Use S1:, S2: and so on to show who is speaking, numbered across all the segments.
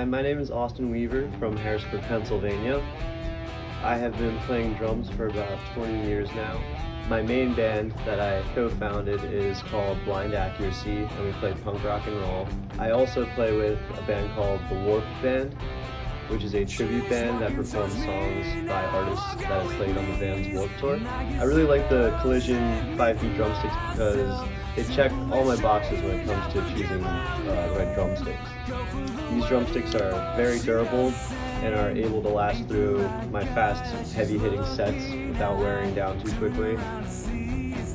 S1: Hi, my name is Austin Weaver from Harrisburg, Pennsylvania. I have been playing drums for about 20 years now. My main band that I co-founded is called Blind Accuracy, and we play punk rock and roll. I also play with a band called the Warped Band, which is a tribute band that performs songs by artists that have played on the band's Warped Tour. I really like the Collision 5-beat drumsticks because they check all my boxes when it comes to choosing the right drumsticks. These drumsticks are very durable and are able to last through my fast, heavy-hitting sets without wearing down too quickly.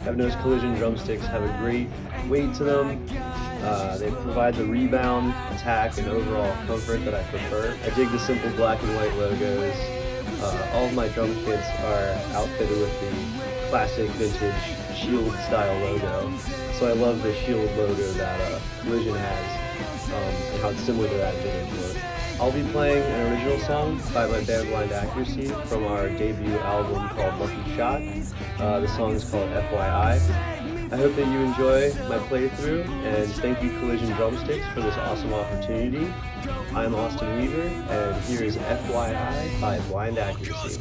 S1: I've noticed Collision drumsticks have a great weight to them. They provide the rebound, attack, and overall comfort that I prefer. I dig the simple black and white logos. All of my drum kits are outfitted with the classic vintage shield style logo. So I love the shield logo that Collision has and how it's similar to that vintage look. I'll be playing an original song by my band Blind Accuracy from our debut album called Lucky Shot. The song is called FYI. I hope that you enjoy my playthrough, and thank you Collision Drumsticks for this awesome opportunity. I'm Austin Weaver, and here is FYI by Blind Accuracy.